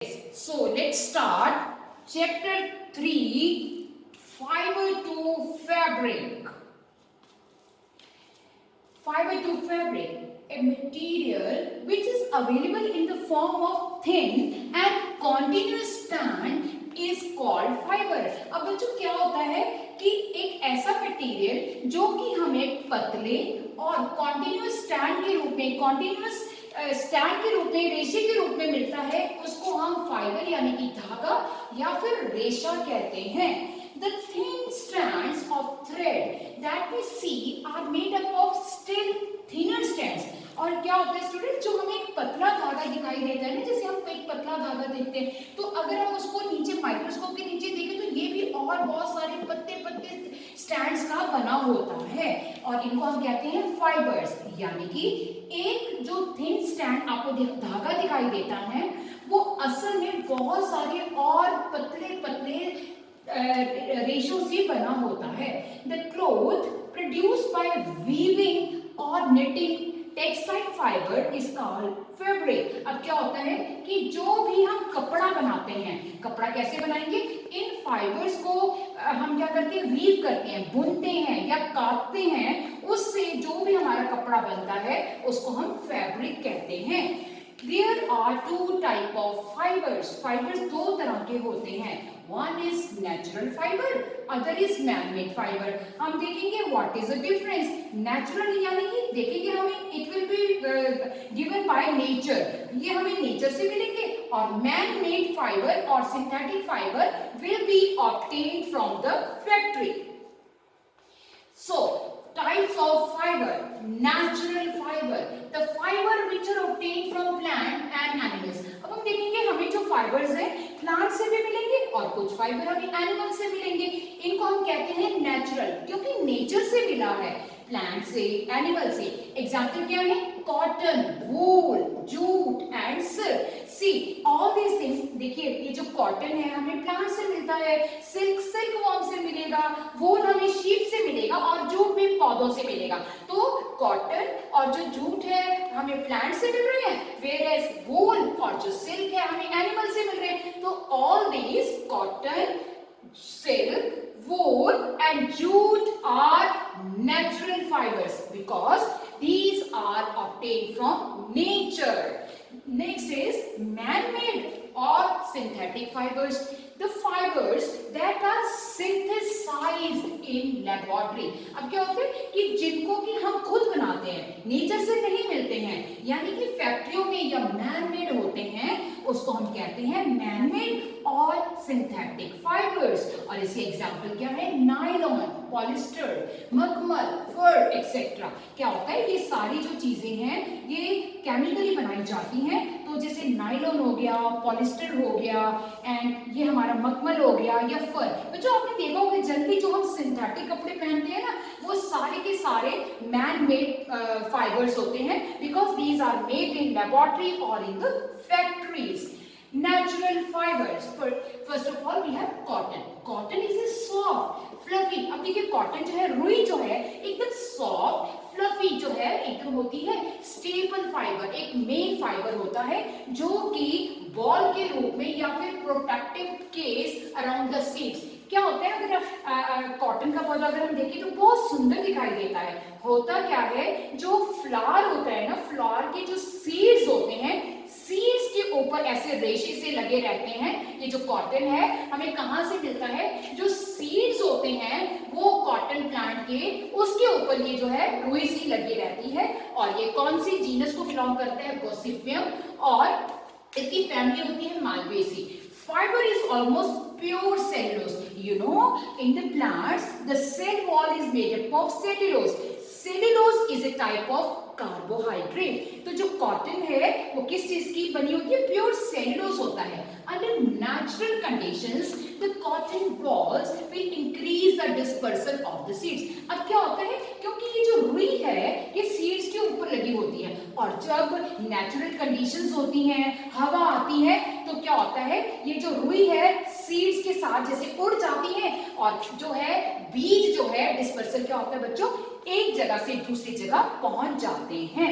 So let's start chapter 3, fiber to fabric. Fiber to fabric, a material which is available in the form of thin and continuous strand is called fiber. अब बच्चों क्या होता है कि एक ऐसा material जो कि हमें पतले और कॉन्टिन्यूस स्टैंड के रूप में स्टैंड के रूप में रेशे के रूप में मिलता है उसको हम फाइबर यानी कि धागा या फिर रेशा कहते हैं. The thin strands of thread that we see are made up of still thinner strands. और क्या होता है स्टूडेंट, जो हमें एक पतला धागा दिखाई देता है ना, जैसे हम एक पतला धागा देखते हैं तो अगर हम उसको नीचे माइक्रोस्कोप के नीचे देखें तो ये भी और बहुत सारे पत्ते पत्ते स्ट्रैंड्स का बना होता है और इनको हम कहते हैं फाइबर्स. यानी कि एक जो थिन स्ट्रैंड आपको धागा दिखाई देता है वो असल में बहुत सारे और पतले पतले रेशों से बना होता है. The cloth produced by weaving और knitting textile fibre is called fabric. अब क्या होता है कि जो भी हम कपड़ा बनाते हैं, कपड़ा कैसे बनाएंगे, इन फाइबर्स को हम क्या करते हैं, वीव करते हैं, बुनते हैं या काटते हैं, उससे जो भी हमारा कपड़ा बनता है उसको हम फैब्रिक कहते हैं. There are two type of fibers. Fibers दो तरह के होते हैं. One is natural fiber, other is man-made fiber. हम देखेंगे what is the difference. Natural यानी कि देखेंगे हमें it will be given by nature. ये हमें nature से मिलेंगे और man-made fiber और synthetic fiber will be obtained from the factory. So types of fiber. Natural fiber, the fiber which are obtained from plant and animals. अब हम देखेंगे हमें जो फाइबर्स हैं प्लांट से भी मिलेंगे और कुछ फाइबर हमें एनिमल से मिलेंगे. इनको हम कहते हैं नेचुरल, क्योंकि नेचर से मिला है, प्लांट से, एनिमल से. एग्जाम्पल क्या है, cotton, wool, jute and silk. See all these things. देखिए ये जो कॉटन है हमें प्लांट से मिलता है, सिल्क सिल्कवॉर्म से मिलेगा, वूल हमें शीप से मिलेगा और जूट भी पौधों से मिलेगा. तो कॉटन और जो जूट है हमें प्लांट से मिल रहे हैं, वेयरएज वूल और जो सिल्क है हमें एनिमल से मिल रहे हैं. तो all these cotton, silk, wool and jute are natural fibers because these are obtained from nature. Next is man-made or synthetic fibers. The fibers that are synthesized in laboratory. अब क्या होता है कि जिनको कि हम खुद बनाते हैं, नेचर से नहीं मिलते हैं, यानी कि फैक्ट्रियों में या मैन मेड होते हैं, उसको हम कहते हैं मैन मेड और सिंथेटिक फाइबर्स. और इसके एग्जाम्पल क्या है, नायलॉन, पॉलिस्टर, मखमल, फर एक्सेट्रा. क्या होता है, ये सारी जो चीजें हैं ये केमिकली बनाई जाती हैं. तो जैसे नायलॉन हो गया, पॉलिस्टर हो गया एंड ये हमारा मखमल हो गया या फर. तो जो आपने देखा होगा जनरली जो हम सिंथेटिक कपड़े पहनते हैं ना, वो सारे के सारे मैन मेड फाइबर्स होते हैं because these are made in laboratory और in the factories. Natural fibers. First of all we have cotton. Cotton is a soft, fluffy. अब देखिए कॉटन जो है, रुई जो है एकदम सॉफ्ट, फ्लफी जो है एकदम होती है, स्टेपल फाइबर, एक मेन फाइबर होता है जो कि बॉल के रूप में या फिर protective case around the seeds. क्या होता है, अगर कॉटन का पौधा अगर हम देखें तो बहुत सुंदर दिखाई देता है. होता क्या है, जो फ्लावर होता है ना, फ्लावर के जो सीड्स होते हैं, सीड्स के ऊपर ऐसे रेशे से लगे रहते हैं. ये जो कॉटन है हमें कहां से मिलता है, जो सीड्स होते हैं वो कॉटन प्लांट के, उसके ऊपर ये जो है रुई सी लगी रहती है. और ये कौन सी जीनस को बिलोंग करते हैं, गॉसिपियम, और इसकी फैमिली होती है Malvaceae. Fiber is almost pure cellulose. You know, in the plants, the cell wall is made up of cellulose. Cellulose is a type of carbohydrate. तो जो कॉटन है वो किस चीज की बनी होती है, प्योर सेल्यूलोज होता है. Under natural conditions, the cotton balls will increase the dispersal of the seeds. अब क्या होता है, क्योंकि ये जो रुई है ये सीड्स के ऊपर लगी होती है और जब नेचुरल कंडीशंस होती हैं, हवा आती है, तो क्या होता है, ये जो रुई है सीड्स के साथ जैसे उड़ जाती है और जो है बीज जो है डिस्पर्सल क्या होता है बच्चों, एक जगह से दूसरी जगह पहुंच जाते हैं.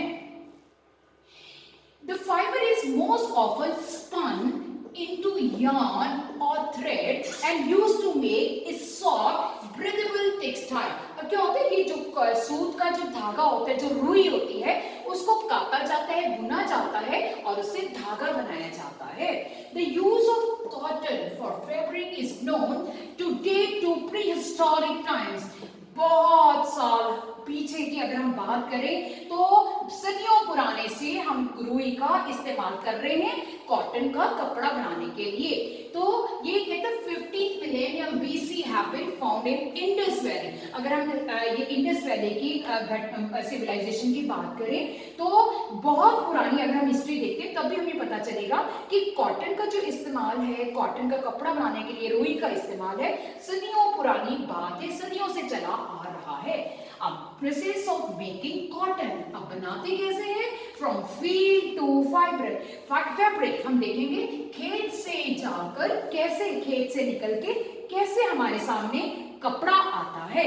The fiber is most often spun yarn or thread and used to make a soft breathable textile. अब क्या होता है, ये जो सूत का जो धागा होता है, जो रुई होती है, उसको काटा जाता है, बुना जाता है और उससे धागा बनाया जाता है. The use of cotton for fabric is known to date to prehistoric times. बहुत साल पीछे की अगर हम बात करें तो सदियों पुराने से हम रुई का इस्तेमाल कर रहे हैं कॉटन का कपड़ा बनाने के लिए. तो ये कहते हैं 15th millennium BC have been found in Indus Valley. अगर हम ये इंडस वैली की सिविलाइजेशन की बात करें तो बहुत पुरानी अगर हम हिस्ट्री देखते हैं तब भी हमें पता चलेगा कि कॉटन का जो इस्तेमाल है, कॉटन का कपड़ा बनाने के लिए रुई का इस्तेमाल है, सदियों पुरानी बात है, सदियों से चला आ रहा है. अब प्रोसेस ऑफ मेकिंग कॉटन, अब बनाते कैसे हैं? From field to fabric. हम देखेंगे खेत से जाकर कैसे, खेत से निकल के कैसे हमारे सामने कपड़ा आता है.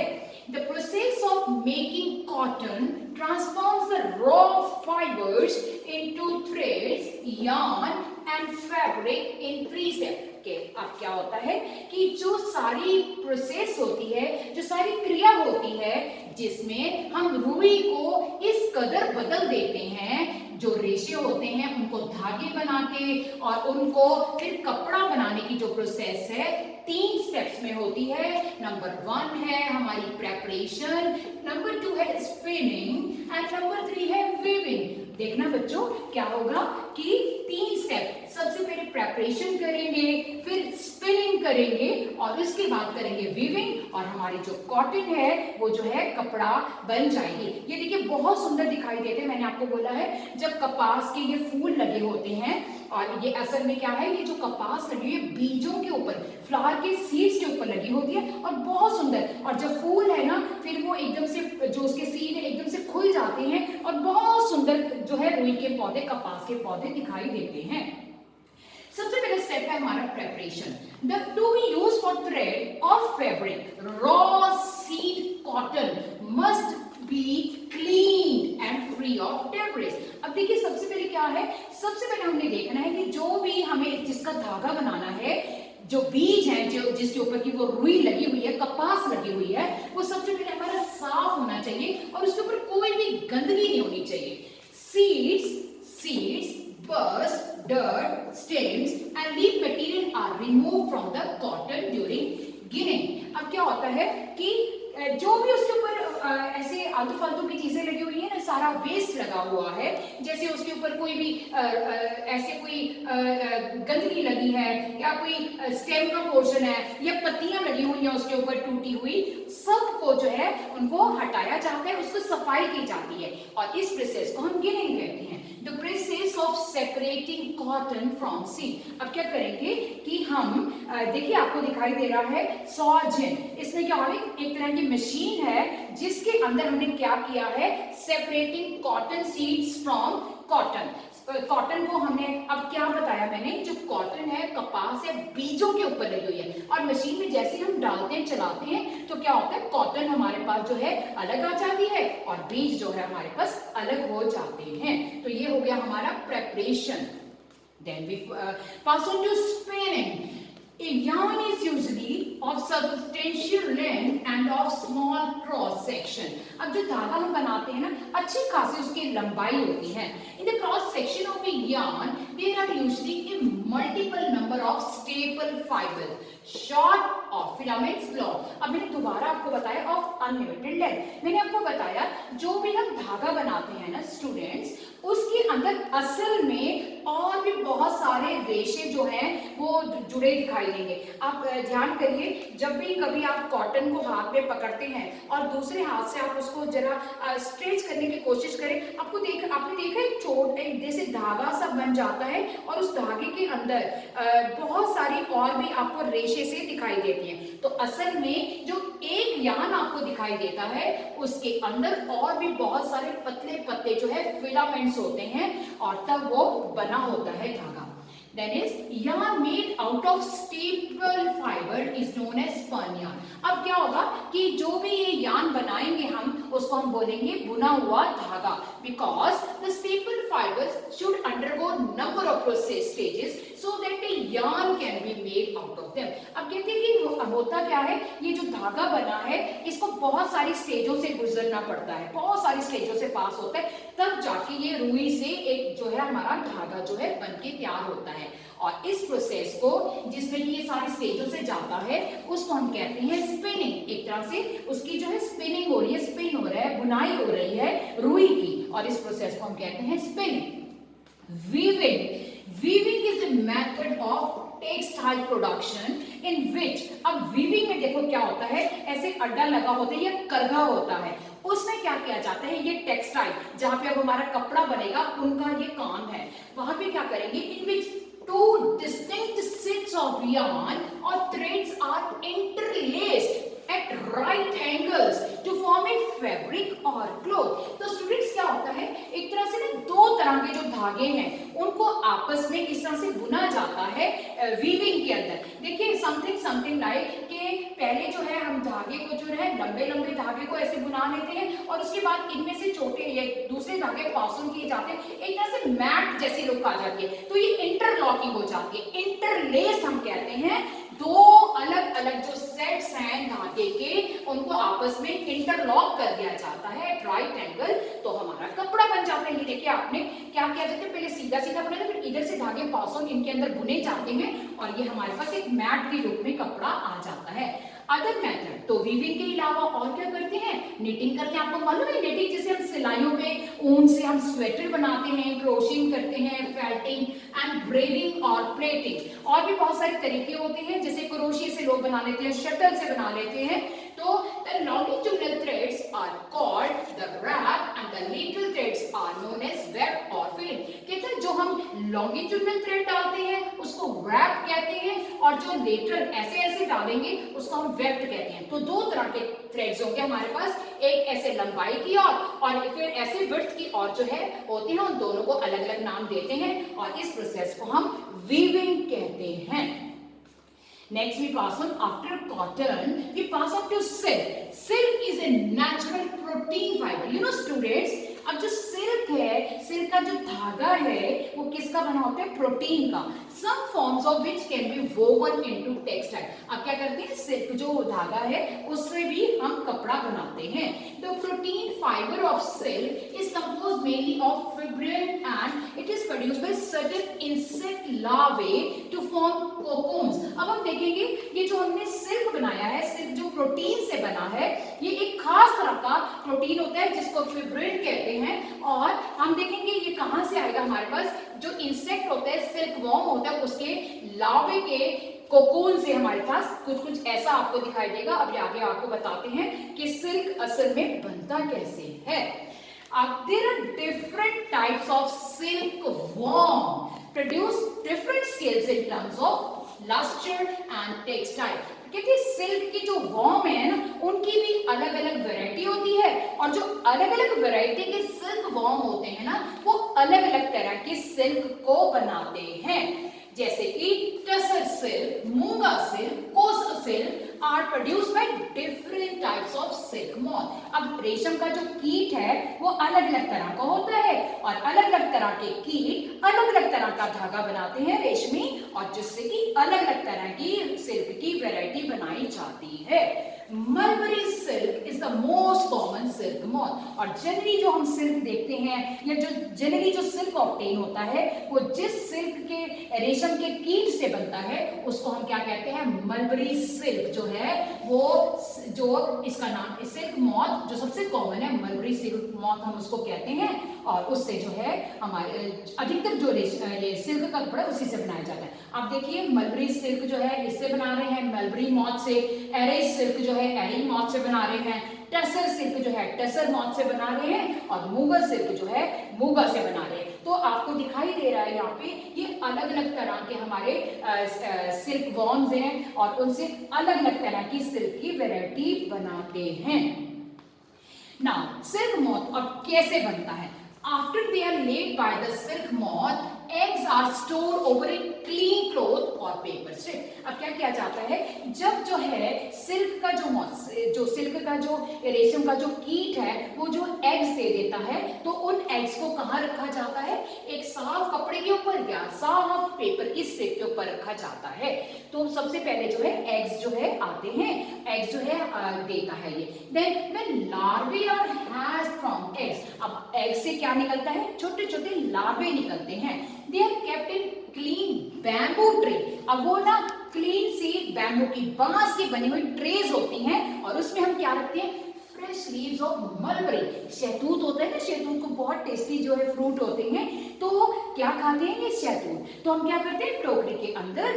The process of making cotton transforms the raw fibers into threads, yarn and fabric in 3 steps. अब क्या होता है कि जो सारी प्रोसेस होती है, जो सारी क्रिया होती है, जिसमें हम रुई को इस कदर बदल देते हैं, जो रेशे होते हैं उनको धागे बना के और उनको फिर कपड़ा बनाने की जो प्रोसेस है 3 स्टेप्स में होती है. नंबर 1 है हमारी प्रेपरेशन, नंबर 2 है स्पिनिंग एंड नंबर 3 है वीविंग. देखना बच्चों क्या होगा कि 3 स्टेप, सबसे पहले प्रेपरेशन करेंगे, फिर स्पिनिंग करेंगे और उसके बाद करेंगे वीविंग और हमारी जो कॉटन है वो जो है कपड़ा बन जाएगी. ये देखिए बहुत सुंदर दिखाई देते हैं. मैंने आपको बोला है जब कपास के ये फूल लगे होते हैं और ये असल में क्या है, ये जो कपास लगी है बीजों के ऊपर, फ्लावर के सीड्स के ऊपर लगी होती है और बहुत सुंदर, और जब फूल है ना फिर वो एकदम से जो उसके सीड है एकदम से खुल जाते हैं और बहुत सुंदर जो है रुई के पौधे, कपास के पौधे दिखाई देते हैं. सबसे पहला स्टेप है हमारा preparation. The to we use for thread और fabric, raw seed cotton must be clean and free of debris. अब देखिए सबसे पहले क्या है, सबसे पहले हमने देखना है कि जो भी हमें जिसका धागा बनाना है, जो बीज है, जो जिसके ऊपर की वो रुई लगी हुई है, कपास लगी हुई है, वो सबसे पहले हमारा साफ होना चाहिए और उसके ऊपर कोई भी गंदगी नहीं होनी चाहिए. Seeds, buds, dirt, stems and leaf material are removed from the cotton during ginning. अब क्या होता है कि जो भी उसके ऊपर ऐसे आलतू फालतू की चीजें लगी हुई है ना, सारा वेस्ट लगा हुआ है, जैसे उसके ऊपर कोई भी ऐसे कोई गंदगी लगी है या कोई स्टेम का पोर्शन है या पत्तियां लगी हुई हैं उसके ऊपर टूटी हुई, सबको जो है उनको हटाया जाता है, उसको सफाई की जाती है और इस प्रोसेस को हम गिनिंग कहते हैं. The process of separating cotton from seed. अब क्या करेंगे कि हम देखिए आपको दिखाई दे रहा है सॉजिन, इसमें क्या हो, एक तरह की मशीन है जिसके अंदर हमने क्या किया है, separating cotton seeds from cotton. Cotton को हमने अब क्या बताया मैंने, जो कॉटन है कपास है बीजों के ऊपर लगी हुई है और मशीन में जैसे हम डालते हैं चलाते हैं तो क्या होता है, कॉटन हमारे पास जो है अलग आ जाती है और बीज जो है हमारे पास अलग हो जाते हैं. तो ये हो गया हमारा preparation. Then we pass on to spinning. A yarn is usually of substantial length and of small cross section. अब जो धागा हम बनाते हैं ना, अच्छी खासी उसकी लंबाई होती है. In the cross section of a yarn, there are usually a multiple number of staple fibers, short और filaments long. अब मैंने दोबारा आपको बताया of unlimited length. मैंने आपको बताया जो भी हम धागा बनाते हैं ना स्टूडेंट्स, उसके अंदर असल में और भी बहुत सारे रेशे जो हैं वो जुड़े दिखाई देंगे. आप ध्यान करिए, जब भी कभी आप कॉटन को हाथ में पकड़ते हैं और दूसरे हाथ से आप उसको जरा स्ट्रेच करने की कोशिश करें, आपने देखा एक चोट, एक जैसे धागा सा बन जाता है और उस धागे के अंदर बहुत सारी और भी आपको रेशे से दिखाई देती हैं. तो असल में जो एक यार्न आपको दिखाई देता है उसके अंदर और भी बहुत सारे पतले पत्ते जो है फिलामेंट्स होते हैं और तब वो बना होता है धागा. Then is yarn made out of staple fiber is known as spun yarn. अब क्या होगा कि जो भी ये यार्न बनाएंगे हम उसको हम बोलेंगे बुना हुआ धागा, because the staple fibers should undergo number of process stages so that the yarn can be of them. अब कहते हैं कि होता क्या है, ये जो धागा बना है इसको बहुत सारी स्टेजों से गुजरना पड़ता है, बहुत सारी स्टेजों से पास होता है, तब जाके ये रुई से एक जो है हमारा धागा जो है बनके तैयार होता है। और इस प्रोसेस को जिसमें कि ये सारी स्टेजों से जाता है उसको हम कहते हैं स्पिनिंग। एक तरह से उसकी जो है स्पिनिंग हो रही है, स्पिन हो रहा है, बुनाई हो रही है रुई की, और इस प्रोसेस को हम कहते हैं spinning. Weaving is a method of textile production in which, अब वीविंग में देखो क्या होता है, ऐसे अड्डा लगा होता है या करघा होता है, उसमें क्या किया जाता है, ये टेक्सटाइल जहां पे अब हमारा कपड़ा बनेगा उनका ये काम है, वहां पे क्या करेंगे, इन विच two distinct sets of yarn or threads are interlaced at right angles to form a fabric or cloth। तो स्टूडेंट्स क्या होता है, एक तरह से ना दो तरह के जो धागे हैं उनको आपस में इस तरह से बुना जाता है वीविंग के अंदर। देखिए समथिंग लाइक कि पहले जो है हम धागे को जो है लंबे लंबे धागे को ऐसे बुना लेते हैं और उसके बाद इनमें से छोटे ये दूसरे धागे पास ऑन किए जाते हैं, एक तरह से मैट जैसी लुक आ जाती है, तो ये इंटरलॉकिंग हो जाती है। इंटरलेस्ड हम कहते हैं, दो अलग अलग जो सेट्स हैं धागे के उनको आपस में इंटरलॉक कर दिया जाता है एट राइट एंगल, तो हमारा कपड़ा बन जाता है। ये देखिए आपने क्या किया जाता है, पहले सीधा सीधा बना फिर इधर से धागे पास ऑन इनके अंदर बुने जाते हैं और ये हमारे पास एक मैट के रूप में कपड़ा आ जाता है। अदर मेथड, तो वीविंग के अलावा और क्या करते हैं, निटिंग करते हैं। आपको मालूम है निटिंग जैसे हम सिलाइयों पे ऊन से हम स्वेटर बनाते हैं, क्रोशिंग करते हैं, फेल्टिंग एंड ब्रेडिंग और प्लेटिंग, और भी बहुत सारे तरीके होते हैं, जैसे क्रोशिया से लोग बना लेते हैं, शटल से बना लेते हैं। तो the longitudinal threads are called the wrap and the lateral threads are known as weft or filling। कहते हैं जो हम longitudinal thread डालते हैं उसको wrap कहते हैं और जो lateral ऐसे ऐसे डालेंगे उसको हम weft कहते हैं। तो दो तरह के थ्रेड्स होंगे हमारे पास, एक ऐसे लंबाई की और फिर ऐसे विड्थ की और जो है होते हैं, उन दोनों को अलग अलग नाम देते हैं और इस प्रोसेस को हम वीविंग कहते हैं। Next we pass on, after cotton we pass on to silk. Silk is a natural protein fiber. You know students, अब जो सिल्क है, सिल्क का जो धागा है वो किसका बना होता है, प्रोटीन का। Some forms of which can be woven into textile। अब क्या करते हैं, सिल्क जो धागा है उससे भी हम कपड़ा बनाते हैं। The protein fiber of silk is composed mainly of fibrin and it is produced by certain insect larvae to form cocoons। अब हम देखेंगे ये जो हमने सिल्क बनाया है, सिल्क जो प्रोटीन से बना है, ये एक खास तरह का प्रोटीन होता है जिसको फिब्रिन कहते हैं। और हम देखेंगे ये कहां से आएगा, हमारे पास जो इंसेक्ट होता है, सिल्क वॉर्म होता है, उसके लार्वे के कोकून से हमारे पास कुछ ऐसा आपको दिखाई देगा। अब आगे आपको बताते हैं कि सिल्क असल में बनता कैसे है। There are different types of silkworm produce different scales in terms of luster and textile। कहते हैं सिल्क की जो वॉर्म है ना उनकी भी अलग अलग वैरायटी होती है और जो अलग अलग वैरायटी के सिल्क वॉर्म होते हैं ना वो अलग अलग तरह के सिल्क को बनाते हैं, जैसे कि टसर सिल्क, मूंगा सिल्क, कोसा silk are produced by different types of silk moth। अब रेशम का जो कीट है वो अलग अलग तरह का होता है और अलग अलग तरह के कीट अलग अलग तरह का धागा बनाते हैं रेशमी, और जिससे कि अलग अलग तरह की सिल्क की वैरायटी बनाई जाती है। Mulberry silk is the most common silk moth. और जनरली जो हम सिल्क देखते हैं या जो जनरली जो सिल्क ऑब्टेन होता है वो जिस सिल्क के रेशम के कीट से बनता है उसको हम क्या कहते हैं, मलबरी सिल्क जो है वो, जो इसका नाम सिल्क मॉथ जो सबसे कॉमन है, मलबरी सिल्क मॉथ हम उसको कहते हैं। और उससे जो है हमारे अधिकतर जो ये सिल्क का कपड़ा उसी से बनाया जाता है। आप देखिए मलबरी सिल्क जो है इससे बना रहे हैं, मलबरी मॉथ से, एरे सिल्क जो है एरी मॉथ से बना रहे हैं, टसर सिल्क जो है टसर मॉथ से बना रहे हैं और मूंगा सिल्क जो है मूंगा से बना रहे हैं। तो आपको दिखाई दे रहा है यहाँ पे ये अलग अलग तरह के हमारे सिल्क वॉर्म्स हैं और उनसे अलग अलग तरह की सिल्क की वैरायटी बनाते हैं। नाउ सिल्क मॉथ अब कैसे बनता है, after they are laid by the silk moth, eggs are stored over a clean cloth or paper strip। अब क्या किया जाता है, जब जो है सिल्क का जो सिल्क का जो रेशम का जो कीट है वो जो एग्स दे देता है, तो उन एग्स को कहाँ रखा जाता है, एक साफ कपड़े के ऊपर या साफ पेपर की स्ट्रिप के ऊपर रखा जाता है। तो सबसे पहले जो है एग्स जो है आते हैं, एग्स जो है देता है ये। Then when larvae are hatched from eggs, अब एग से क्या निकलता है, छोटे छोटे लार्वे निकलते हैं। They are kept in clean bamboo tray, अब वो ना क्लीन सी बैम्बू की बांस की बनी हुई ट्रेज होती हैं और उसमें हम क्या रखते हैं, फ्रेश लीव्स ऑफ मलबरी, शहतूत होता है ना, शहतूत को बहुत टेस्टी जो है फ्रूट होते हैं, तो क्या खाते हैं ये शहतूत। तो हम क्या करते हैं, टोकरी के अंदर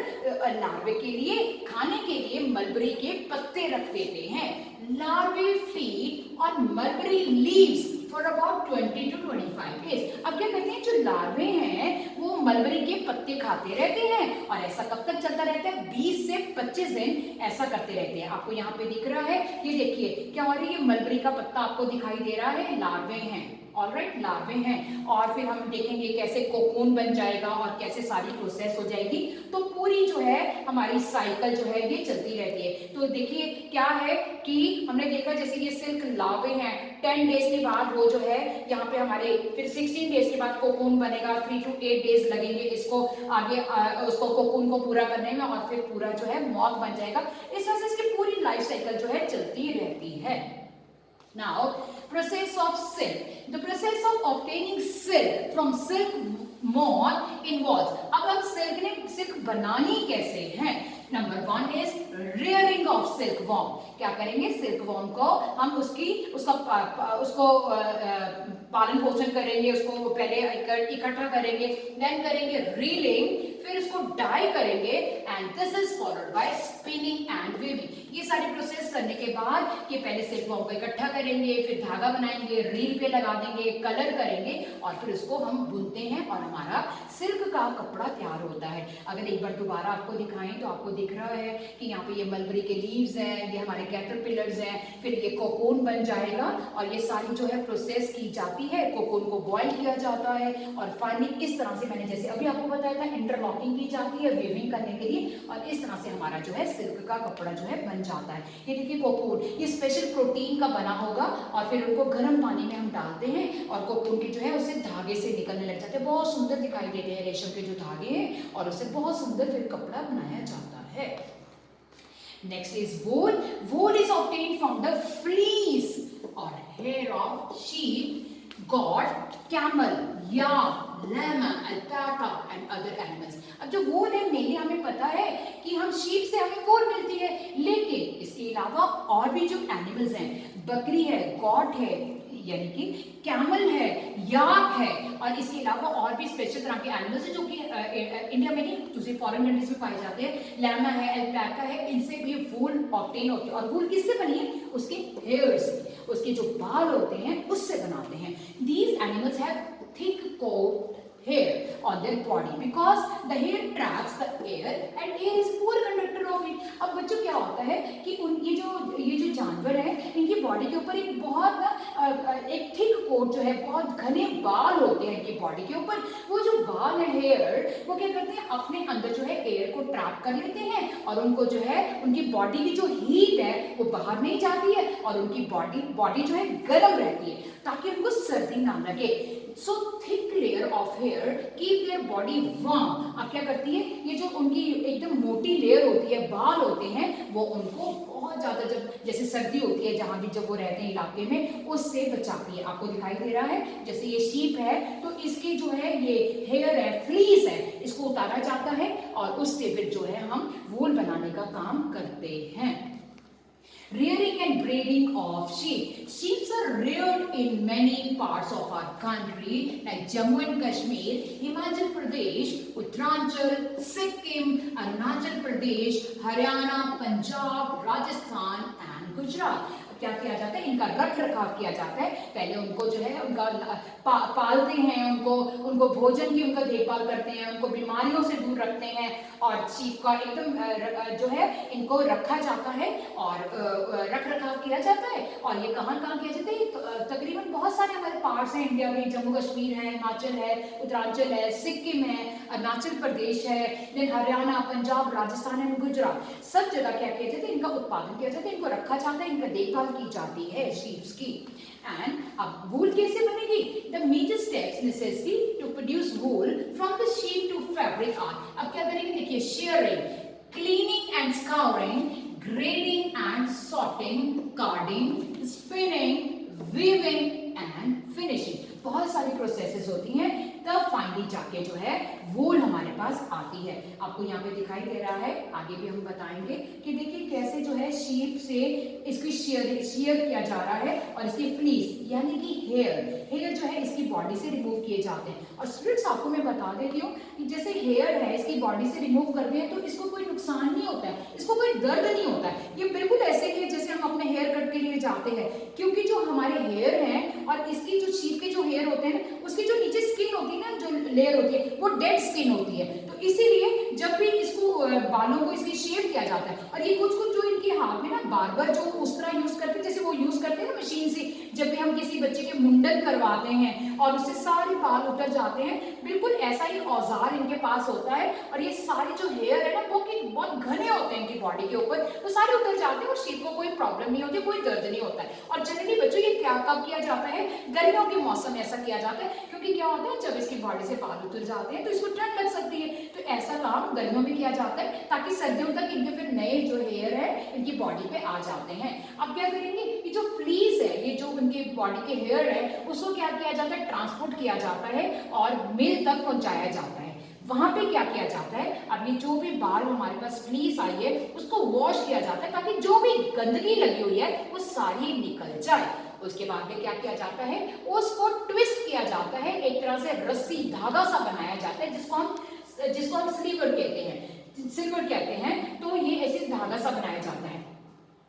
लार्वे के लिए खाने के लिए मलबरी के पत्ते रख देते हैं। Larvae feed on mulberry leaves for about 20 to 25 days। अब क्या करते हैं, जो लार्वे हैं वो मलबरी के पत्ते खाते रहते हैं और ऐसा कब तक चलता रहता है, 20 से 25 दिन ऐसा करते रहते हैं। आपको यहाँ पे दिख रहा है, ये देखिए क्या हो रही है, मलबरी का पत्ता आपको दिखाई दे रहा है, लार्वे हैं, ऑलराइट लार्वे हैं। और फिर हम देखेंगे कैसे कोकून बन जाएगा और कैसे सारी प्रोसेस हो जाएगी। तो पूरी जो है हमारी साइकिल जो है ये चलती रहती है। तो देखिए क्या है कि हमने देखा जैसे ये सिल्क लार्वे हैं, 10 डेज के बाद वो जो है यहाँ पे हमारे, फिर 16 डेज के बाद कोकून बनेगा, 3 to 8 डेज लगेंगे इसको आगे उसको कोकून को पूरा करने में, और फिर पूरा जो है मॉथ बन जाएगा। इस तरह से इसकी पूरी लाइफ साइकिल जो है चलती रहती है। Now, process of silk. The process of obtaining silk from silk moth involves. अब हम सिल्क बनानी कैसे हैं? Number 1 is rearing of silkworm. क्या करेंगे, सिल्कवॉर्म को हम उसको पालन पोषण करेंगे, उसको पहले इकट्ठा करेंगे, देन करेंगे रीलिंग, फिर उसको डाई करेंगे, and this is followed by spinning and weaving. ये सारी प्रोसेस करने के बाद कि पहले सिल्कवॉर्म को इकट्ठा करेंगे, फिर धागा बनाएंगे, रील पे लगा देंगे, कलर करेंगे और फिर उसको हम बुनते हैं और हमारा सिल्क का कपड़ा तैयार होता है। अगर एक बार दोबारा आपको दिखाएं तो आपको दिख रहा है कि यहाँ पे ये मलबरी के लीव्स हैं, ये हमारे कैटरपिलर्स हैं, फिर ये कोकून बन जाएगा और ये सारी जो है प्रोसेस की जाती है, कोकून को बॉईल किया जाता है और फाइनली इस तरह से मैंने जैसे अभी आपको बताया था इंटरलॉकिंग की जाती है वीविंग करने के लिए, और इस तरह से हमारा जो है सिल्क का कपड़ा जो है बन जाता है। ये देखिए कोकून, ये स्पेशल प्रोटीन का बना होगा और फिर उनको गर्म पानी में हम डालते हैं और कोकून के जो है उससे धागे से निकलने लग जाते हैं, बहुत सुंदर दिखाई देते हैं रेशम के जो धागे हैं और उससे बहुत सुंदर फिर कपड़ा बनाया जाता है। Next is wool. Wool is obtained from the fleece or hair of sheep, goat, camel, yak, llama, alpaca and other animals. अब जो वूल है मेनली हमें पता है कि हम शीप से हमें वूल मिलती है, लेकिन इसके अलावा और भी जो एनिमल्स हैं, बकरी है, गॉट है, यानी कि कैमल है, याक है, और इसके अलावा और भी स्पेशल तरह के एनिमल्स हैं जो कि इंडिया में नहीं दूसरी फॉरेन कंट्रीज में पाए जाते हैं। लैमा है, अल्पैका है, इनसे भी वूल ऑब्टेन होती है। और वूल किससे बनी है, उसके हेयर से, उसके जो बाल होते हैं उससे बनाते हैं। These animals have thick coat hair on their body because the hair traps the air and air is poor conductor of it। अब बच्चों क्या होता है कि ये जो जानवर है इनकी बॉडी के ऊपर एक बहुत एक थिक कोट जो है, बहुत घने बाल होते हैं इनकी बॉडी के ऊपर। वो जो बाल है हेयर, वो क्या करते हैं अपने अंदर जो है एयर को ट्रैप कर लेते हैं और उनको जो है उनकी बॉडी की जो हीट है वो बाहर नहीं जाती है और उनकी बॉडी जो है गर्म रहती है ताकि उनको सर्दी ना लगे। So thick layer of hair keep their body warm। अब क्या करती है, ये जो उनकी एकदम मोटी लेयर होती है, बाल होते हैं, वो उनको बहुत ज्यादा जब जैसे सर्दी होती है जहां भी जब वो रहते हैं इलाके में, उससे बचाती है। आपको दिखाई दे रहा है जैसे ये शीप है तो इसकी जो है ये हेयर है, फ्लीस है, इसको उतारा जाता है और उससे फिर जो है हम वूल बनाने का काम करते हैं। Rearing and breeding of sheep. Sheep are reared in many parts of our country like Jammu and Kashmir, Himachal Pradesh, Uttaranchal, Sikkim, Arunachal Pradesh, Haryana, Punjab, Rajasthan and Gujarat। क्या किया जाता है, इनका रख रखाव किया जाता है। पहले उनको जो है उनका पालते हैं, उनको भोजन की उनका देखभाल करते हैं, उनको बीमारियों से दूर रखते हैं और शीप का एकदम जो है इनको रखा जाता है और रख रखाव किया जाता है। और ये कहाँ किया जाता है, तकरीबन बहुत सारे हमारे पार्ट्स हैं इंडिया में, जम्मू कश्मीर है, हिमाचल है, उत्तरांचल है, सिक्किम है, अरुणाचल प्रदेश है, देन हरियाणा, पंजाब, राजस्थान एंड गुजरात, सब जगह क्या किया जाता है, इनका उत्पादन किया जाता है, इनको रखा जाता है, इनका देखभाल की जाती है शीप्स की। एंड अब वूल कैसे बनेगी, the major steps necessary to produce wool from the sheep to fabric are, अब क्या करेंगे, देखिए, shearing, cleaning and scouring, grading and sorting, carding, spinning, weaving and finishing, बहुत सारी प्रोसेसेस होती हैं, तब फाइनली जाके जो है वूल हमारे पास आती है। आपको यहाँ पे दिखाई दे रहा है, आगे भी हम बताएंगे कि देखिए कैसे जो है शीप से इसकी शेयर किया जा रहा है और इसकी फ्लीस यानी कि हेयर जो है इसकी बॉडी से रिमूव किए जाते हैं। और स्टूडेंट्स आपको मैं बता देती हूँ कि जैसे हेयर है इसकी बॉडी से रिमूव करते हैं तो इसको कोई नुकसान नहीं होता है, इसको कोई दर्द नहीं होता है, ये बिल्कुल ऐसे ही है जैसे हम अपने हेयर कट के लिए जाते हैं, क्योंकि जो हमारे हेयर हैं और इसकी जो शीप के जो हेयर होते हैं उसकी जो नीचे स्किन होती है ना, जो लेयर होती है वो डेड स्किन होती है, तो इसीलिए जब भी इसको बालों को इसकी शेव किया जाता है, और ये कुछ जो इनके हाथ में ना बार जो उस तरह यूज करते हैं जैसे वो यूज करते हैं ना मशीन से, जब भी हम किसी बच्चे के मुंडन करवाते हैं और उससे सारे बाल उतर जाते हैं, बिल्कुल ऐसा ही औजार इनके पास होता है, और ये सारे जो हेयर है ना वो बहुत घने होते हैं इनकी बॉडी के ऊपर, वो सारे उतर जाते हैं और शीप को कोई प्रॉब्लम नहीं होती, कोई दर्द नहीं होता है। और जनरली बच्चों ये क्या कब किया जाता है, गर्मियों के मौसम में ऐसा किया जाता है, क्योंकि क्या होता है जब इसकी बॉडी से बाल उतर जाते हैं तो इसको ठंड लग सकती है, तो ऐसा काम गर्मियों में किया जाता है ताकि सर्दियों तक इनके फिर नए जो हेयर है इनकी बॉडी पे आ जाते हैं। अब क्या करेंगे, ये जो फ्लीस है, ये जो इनके बॉडी के हेयर है उसको क्या किया जाता है, ट्रांसपोर्ट किया जाता है और मिल तक पहुंचाया जाता है। वहां पे क्या किया जाता है, अब ये जो भी बाल हमारे पास फ्लीस आई है उसको वॉश किया जाता है ताकि जो भी गंदगी लगी हुई है वो सारी निकल जाए। उसके बाद में क्या किया जाता है, उसको ट्विस्ट किया जाता है, एक तरह से रस्सी धागा सा बनाया जाता है जिसको हम सिल्वर कहते हैं, तो ये ऐसे धागा सा बनाया जाता है।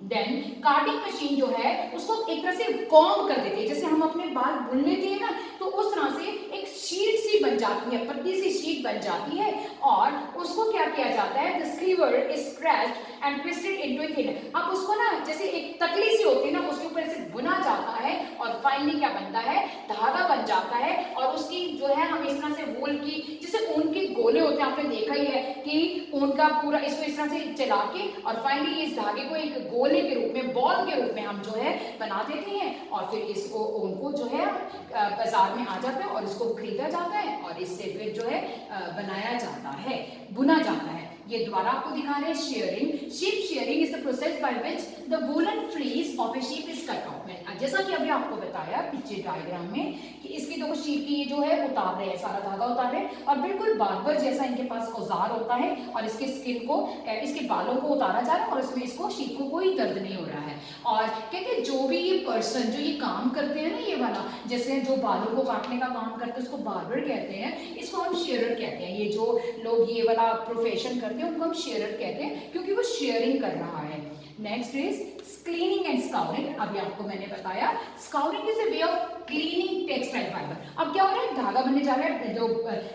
देन कार्डिंग मशीन जो है उसको एक तरह से कॉम्ब कर देते हैं, जैसे हम अपने बाल बुन लेते हैं ना, तो उस तरह से एक शीट सी बन जाती है, पतली सी शीट बन जाती है, और उसको क्या किया जाता है, the sliver is scratched and twisted into a thin, अब उसको ना जैसे एक तकली सी होती है ना उसके ऊपर से बुना जाता है और फाइनली क्या बनता है, धागा बन जाता है, और उसकी जो है हम इस तरह से वूल की, जैसे ऊन के गोले होते हैं, आपने देखा ही है कि ऊन का पूरा इसको इस तरह से चला के और फाइनली इस धागे को एक गोले के रूप में, बॉल के रूप में हम जो है बना देते हैं, और फिर इसको उनको जो है बाजार में आ जाता है और इसको खरीदा जाता है और इससे फिर जो है बनाया जाता है, बुना जाता है। ये दोबारा आपको दिखा रहे हैं sharing. Sheep sharing is the process by which the woollen fleece of A sheep is cut off. जैसा कि अभी आपको बताया पीछे डायग्राम में कि इसकी देखो शीप की ये जो है उतार रहे हैं, सारा धागा उतार रहे हैं, और बिल्कुल बार्बर जैसा इनके पास औजार होता है और इसके स्किन को, इसके बालों को उतारा जा रहा है और इसमें इसको शीप को कोई दर्द नहीं हो रहा है। और कहते हैं जो भी ये पर्सन जो ये काम करते हैं ना, ये वाला जैसे जो बालों को काटने का काम करते हैं उसको बार्बर कहते हैं, इसको हम शेयरर कहते हैं। ये जो लोग ये वाला प्रोफेशन करते हैं उनको हम शेयरर कहते हैं क्योंकि वो शेयरिंग कर रहा है। Next is cleaning and scouring. अभी आपको मैंने बताया scouring is a way of cleaning textile fibre. अब क्या हो रहा है, धागा बनने जा रहा है, जो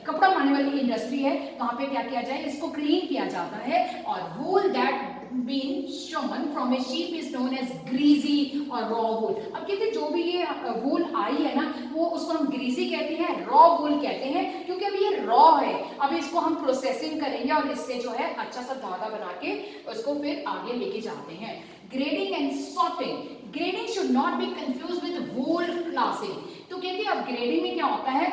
कपड़ा बनाने वाली इंडस्ट्री है वहां पे क्या किया जाए, इसको क्लीन किया जाता है, और wool that been shorn from a sheep is known as greasy और रॉ वूल। अब कहते हैं जो भी ये वूल आई है ना, वो उसको हम ग्रीजी कहते हैं, रॉ वूल कहते हैं, क्योंकि अभी ये रॉ है, अब इसको हम प्रोसेसिंग करेंगे और इससे जो है अच्छा सा धागा बना के उसको फिर आगे लेके जाते हैं। Grading and sorting. Grading should not be confuse with wool classing. तो कहते हैं अब ग्रेडिंग में क्या होता है,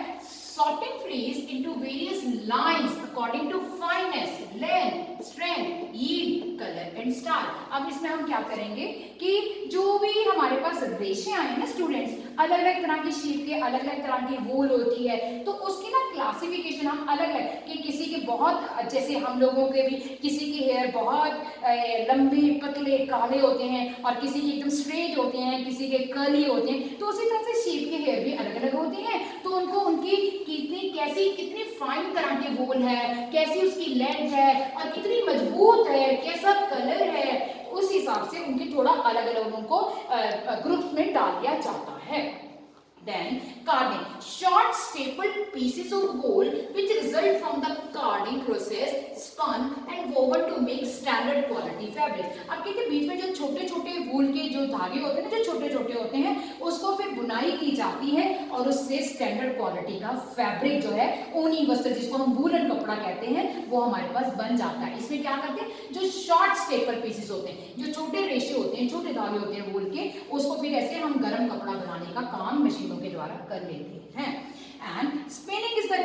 sorting fleece into various lines according to fineness, length, strength, yield, color and style। अब इसमें हम क्या करेंगे कि जो भी हमारे पास रेशे आए ना स्टूडेंट्स, अलग अलग तरह की शीट के अलग अलग तरह की वूल होती है, तो उसकी ना क्लासिफिकेशन हम अलग अलग कि किसी के बहुत, जैसे हम लोगों के भी किसी के हेयर बहुत लंबे पतले काले होते हैं और किसी के एकदम स्ट्रेट होते हैं, किसी के कर्ली होते हैं, तो उसी तरह से शीप के हेयर भी अलग अलग होते हैं, तो उनको उनकी कितनी फाइन तरह की वूल है, कैसी उसकी लेंथ है और कितनी मजबूत है, कैसा कलर है, उस हिसाब हिसाब से उनके थोड़ा अलग अलग उनको ग्रुप्स में डाल दिया जाता है। Then carding, short stapled pieces of wool which result from the carding process, spun and woven to make standard quality fabric। अब देखिए बीच में जो छोटे छोटे वूल के जो धागे होते हैं ना, जो छोटे छोटे होते हैं, उसको फिर बुनाई की जाती है और उससे स्टैंडर्ड क्वालिटी का फैब्रिक जो है, ऊनी वस्त्र जिसको हम वूलन कपड़ा कहते हैं, वो हमारे पास बन जाता है। इसमें क्या करते हैं, जो शॉर्ट स्टेपल पीसेस होते हैं, जो छोटे रेशे होते हैं, छोटे धागे होते हैं वूल के, उसको फिर ऐसे हम गर्म कपड़ा बनाने का काम मशीनों के द्वारा कर लेते हैं। And spinning is the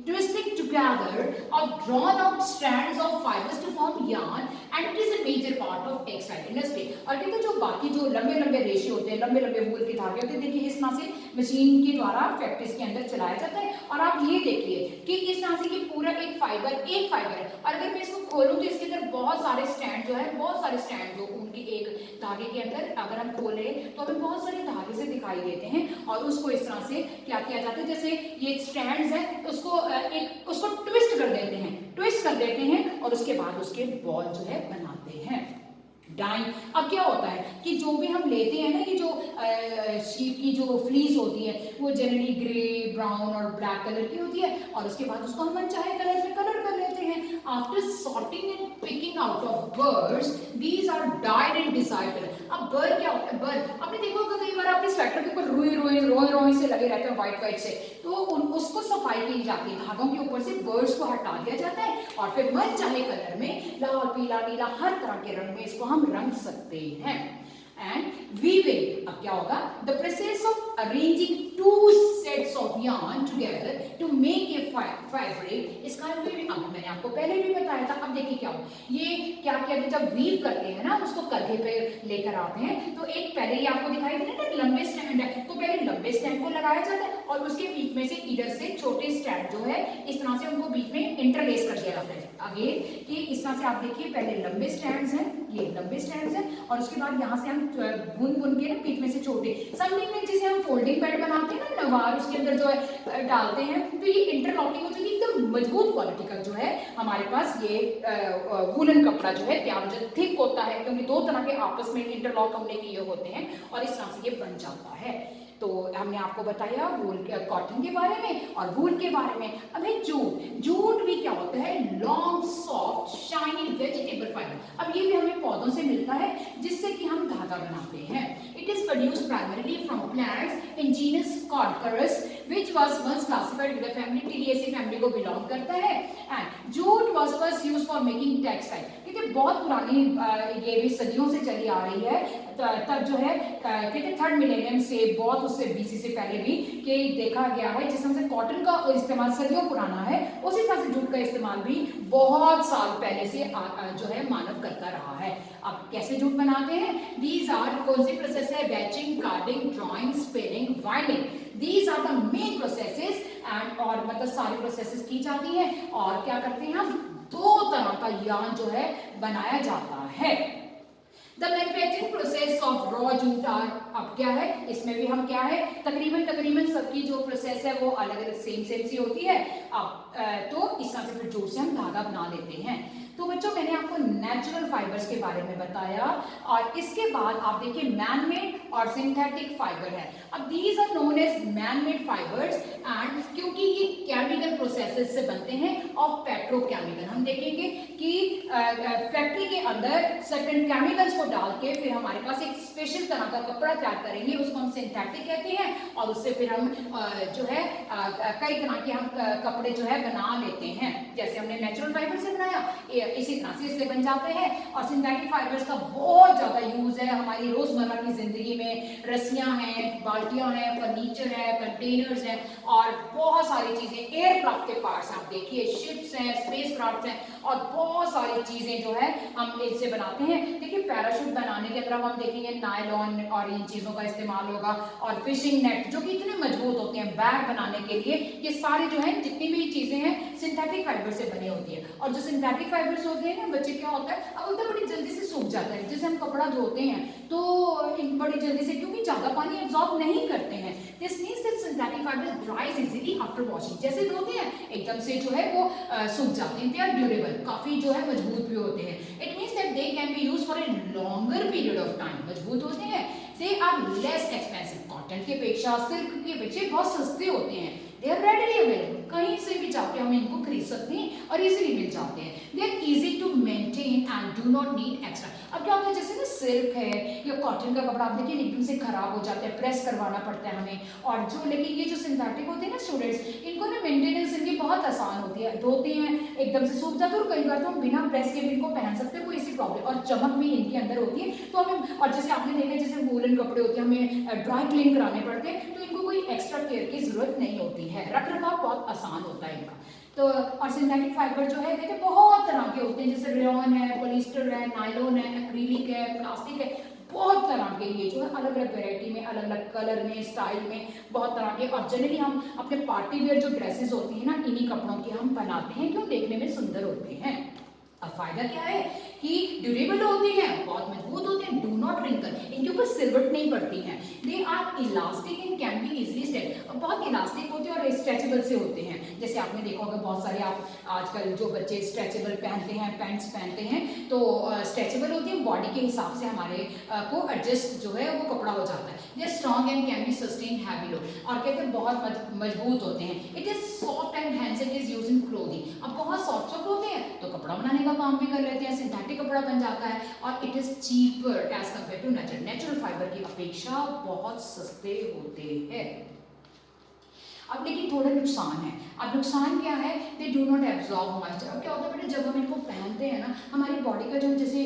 twisting together of drawn out strands of fibers to form yarn, and it is a major part of textile industry। और देखिए जो बाकी जो लंबे लंबे रेशे होते हैं, लंबे लंबे वूल के धागे होते हैं, देखिए इस तरह से मशीन के द्वारा फैक्ट्रीज के अंदर चलाया जाता है। और आप ये देखिए कि इस तरह से कि पूरा एक फाइबर है, और अगर मैं इसको खोलूं तो इसके अंदर बहुत सारे स्टैंड जो है, बहुत सारे स्टैंड जो उनके एक धागे के अंदर अगर हम खोले तो हमें बहुत सारे धागे से दिखाई देते हैं। और उसको इस तरह से क्या किया जाता है, जैसे ये स्टैंड्स है, उसको ट्विस्ट कर देते हैं और उसके बाद उसके बॉल जो है बनाते हैं। डाइंग, अब क्या होता है कि जो भी हम लेते हैं ना, ये जो शीप की जो फ्लीस होती है वो जनरली ग्रे, ब्राउन और ब्लैक कलर की होती है, और उसके बाद उसको हम चाहे कलर में कलर कर लेते हैं। After sorting and picking out of birds, these are dyed and decide colour. अब बर्ड क्या होता है, बर्ड आपने देखा होगा कई बार आपके स्वेटर के ऊपर रोई से लगे रहते हैं व्हाइट से, तो उसको सफाई की जाती है, धागों के ऊपर से बर्ड्स को हटा दिया जाता है और फिर मन चाहे कलर में, लाल, पीला, नीला, हर तरह के रंग में इसको हम रंग सकते हैं। एंड वीविंग, अब क्या होगा, the process of arranging two sets of yarn together to make a fabric is called weaving। अब मैंने आपको पहले भी बताया था। अब देखिए क्या हो, ये क्या कहते हैं, जब वीव करते हैं ना, उसको कंधे पे लेकर आते हैं, तो एक पहले ही आपको दिखाई दे रहा है ना, लंबे स्टैंड है, तो पहले लंबे स्टैंड को लगाया जाता है और उसके बीच में से इधर से छोटे स्टैंड जो है, इस तरह से उनको बीच में इंटरलेस कर दिया जाता है। आगे कि इस तरह से आप देखिए, पहले लंबे स्टैंड्स हैं, ये लंबे स्टैंड्स हैं, और उसके बाद यहाँ से हम बुन के ना बीच में से छोटे, समथिंग में जिसे हम फोल्डिंग बेड बनाते हैं ना, नवार उसके अंदर जो है डालते हैं, तो ये इंटरलॉकिंग हो जाती है, एकदम मजबूत क्वालिटी का जो है हमारे पास ये वूलन कपड़ा जो है तैयार हो जाता है। थिक होता है क्योंकि दो तरह के आपस में इंटरलॉक हमने किए होते हैं, और इस तरह से ये बन जाता है। तो हमने आपको बताया वूल कॉटन के बारे में और वूल के बारे में। अब है जूट भी क्या होता है, long soft shiny vegetable fibre. अब ये भी हमें पौधों से मिलता है जिससे कि हम धागा बनाते हैं। It is produced primarily from plants in genus Corchorus which was once classified with the family, Tiliaceae family को बिलोंग करता है। And jute was first used for making textile. देखिए बहुत पुरानी ये भी सदियों से चली आ रही है, तब जो है कहते हैं थर्ड मिलेनियम से, बहुत उससे बीसी से पहले भी कि देखा गया है, जिस तरह से कॉटन का इस्तेमाल सदियों पुराना है, उसी तरह से जूट का इस्तेमाल भी बहुत साल पहले से जो है मानव करता रहा है। अब कैसे जूट बनाते हैं, दीज आर, कौन सी प्रोसेस है, batching, carding, drawing, spinning, winding, these are the main processes. And और मतलब सारी प्रोसेसेस की जाती है, और क्या करते हैं हम, दो तरह का yarn जो है बनाया जाता है। The manufacturing process of raw jute are, अब क्या है, इसमें भी हम क्या है, तकरीबन सबकी जो प्रोसेस है वो अलग अलग सेम सी होती है। अब तो इस तरह से फिर जूट से हम धागा बना लेते हैं। तो बच्चों मैंने आपको नेचुरल फाइबर्स के बारे में बताया, और इसके बाद आप देखिए मैन मेड और सिंथेटिक फाइबर है। अब these are known as man made fibres, and क्योंकि ये केमिकल प्रोसेसेस से बनते हैं और पेट्रोकेमिकल, हम देखेंगे कि फैक्ट्री के अंदर सर्टेन केमिकल्स को डाल के फिर हमारे पास एक स्पेशल तरह का कपड़ा तैयार करेंगे, उसको हम सिंथेटिक कहते हैं, और उससे फिर हम जो है कई तरह के हम कपड़े जो है बना लेते हैं। जैसे हमने नेचुरल फाइबर से बनाया, इसी तरह से इससे बन जाते हैं। और सिंथेटिक फाइबर्स का बहुत ज्यादा यूज है हमारी रोजमर्रा की जिंदगी में। रस्सियां हैं, बाल्टियां हैं, फर्नीचर है, कंटेनर्स हैं, और बहुत सारी चीजें, एयरक्राफ्ट के पार्ट्स आप देखिए, शिप्स हैं, स्पेस क्राफ्ट हैं, और बहुत सारी चीजें जो है हम इससे बनाते हैं। देखिए पैराशूट बनाने के अंदर हम देखेंगे नायलॉन और इन चीजों का इस्तेमाल होगा, और फिशिंग नेट जो कि इतने मजबूत होते हैं बैग बनाने के लिए, ये सारे जो है जितनी भी चीजें हैं सिंथेटिक फाइबर से बनी होती है। और जो सिंथेटिक फाइबर्स होते हैं ना बच्चे, क्या होता है, अब उनका बड़ी जल्दी से सूख जाता है। जैसे हम कपड़ा धोते हैं तो बड़ी जल्दी से, क्योंकि ज्यादा पानी एब्जॉर्ब नहीं करते हैं, this means that synthetic fibres ड्राइज easily after washing. जैसे धोते हैं एकदम से जो है वो सूख जाते हैं, दे आर ड्यूरेबल, काफी जो है मजबूत भी होते हैं। It means that they can be use for a longer period of time, मजबूत होते हैं। They are less expensive, cotton की अपेक्षा, सिल्क की अपेक्षा बहुत सस्ते होते हैं। दे आर रेडिली अवेलेबल, कहीं से भी जाके हम इनको खरीद सकते हैं और इजीली मिल जाते हैं। They are easy to maintain and do not need extra. अब क्या होता है, जैसे ना सिल्क है या कॉटन का कपड़ा, आप देखिए एकदम से खराब हो जाता है, प्रेस करवाना पड़ता है हमें। और जो लेकिन ये जो सिंथेटिक होते हैं ना स्टूडेंट्स, इनको ना मेंटेनेंस इनकी बहुत आसान होती है, धोते हैं एकदम से सूख जाते हैं, और कई बार तो हम बिना प्रेस के भी इनको पहन सकते हैं, कोई ऐसी प्रॉब्लम, और चमक भी इनके अंदर होती है। तो हमें, और जैसे आपने देखा जैसे वूलन कपड़े होते हैं हमें ड्राई क्लीन कराने पड़ते हैं, तो इनको कोई एक्स्ट्रा केयर की जरूरत नहीं होती है, रख रखाव बहुत आसान होता है इनका। तो और सिंथेटिक फाइबर जो है देखिए बहुत तरह के होते हैं, जैसे रेयॉन है, पॉलिस्टर है, नायलॉन है, एक्रिलिक है, प्लास्टिक है, बहुत तरह के ये जो है अलग अलग वैरायटी में, अलग अलग कलर में, स्टाइल में, बहुत तरह के। और जनरली हम अपने पार्टी वेयर जो ड्रेसेस होती हैं ना, इन्हीं कपड़ों की हम बनाते हैं, क्यों, देखने में सुंदर होते हैं। अब फायदा क्या है कि ड्यूरेबल होते हैं, बहुत मजबूत होते हैं, डू नॉट रिंकल, इनके ऊपर सिलवट नहीं पड़ती है। They are elastic and can be easily stretch, बहुत इलास्टिक होते हैं और स्ट्रेचेबल से होते हैं। जैसे आपने देखा होगा बहुत सारे, आप आजकल जो बच्चे स्ट्रेचेबल पहनते हैं, पैंट्स पहनते हैं, तो स्ट्रेचेबल होती है, बॉडी के हिसाब से हमारे को एडजस्ट जो है वो कपड़ा हो जाता है। They are strong and can be sustain heavy load, और कहते हैं बहुत मजबूत होते हैं। It is soft and hands, it is use in clothing, अब बहुत सॉफ्ट होते हैं तो कपड़ा बनाने का काम भी कर लेते हैं, सिंथेटिक कपड़ा बन जाता है। और it is cheaper as compare to natural fibre की अपेक्षा बहुत सस्ते होते हैं। अब लेकिन थोड़े नुकसान है। अब नुकसान क्या है, they do not absorb moisture. अब क्या होता है बेटा, जब हम इनको पहनते हैं ना, हमारी बॉडी का जो जैसे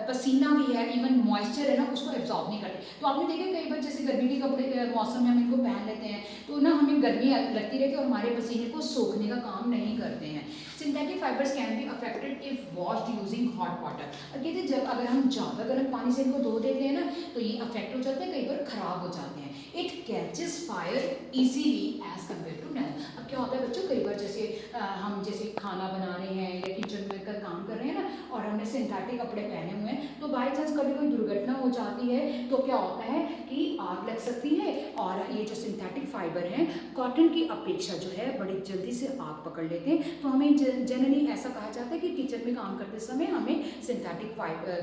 पसीना भी है, इवन मॉइस्चर है ना, उसको एब्जॉर्ब नहीं करते। तो आपने देखा कई बार जैसे गर्मी के कपड़े मौसम में हम इनको पहन लेते हैं, तो ना हमें गर्मी लगती रहती है और हमारे पसीने को सोखने का काम नहीं करते हैं। Synthetic fibres can be affected if washed using hot water. अब कहते हैं जब अगर हम ज़्यादा गर्म पानी से इनको धो देते हैं ना, तो ये अफेक्ट हो जाते हैं, कई बार खराब हो जाते हैं। It catches fire easily as compare to nail. अब क्या होता है बच्चों, कई बार जैसे हम जैसे खाना बना रहे हैं या किचन में कर काम कर रहे हैं ना, और हमने सिंथेटिक कपड़े पहने हुए हैं, तो बाई चांस कभी कोई दुर्घटना हो जाती है, तो क्या होता है कि आग लग सकती है। और ये जो सिंथेटिक फाइबर हैं, कॉटन की अपेक्षा जो है बड़ी जल्दी से आग पकड़ लेते हैं। तो हमें जनरली ऐसा कहा जाता है कि किचन में काम करते समय हमें सिंथेटिक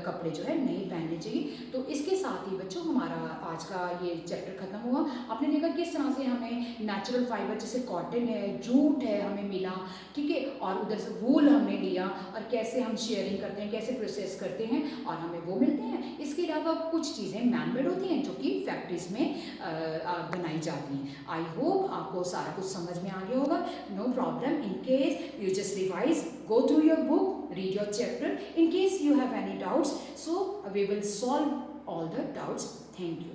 कपड़े जो है नहीं पहनने चाहिए। तो इसके साथ ही बच्चों हमारा आज का ये चैप्टर खत्म हुआ। आपने देखा किस तरह से हमें नेचुरल फाइबर जैसे कॉटन है, जूट है हमें मिला, ठीक है, और उधर से वूल हमने लिया, और कैसे हम शेयरिंग करते हैं, कैसे प्रोसेस करते हैं और हमें वो मिलते हैं। इसके अलावा कुछ चीज़ें मैनमेड होती हैं जो कि फैक्ट्रीज में बनाई जाती हैं। आई होप आपको सारा कुछ समझ में आ गया होगा। No problem, in case you just revise, go through your book, read your chapter. In case you have any doubts, so we will solve all the doubts. Thank you.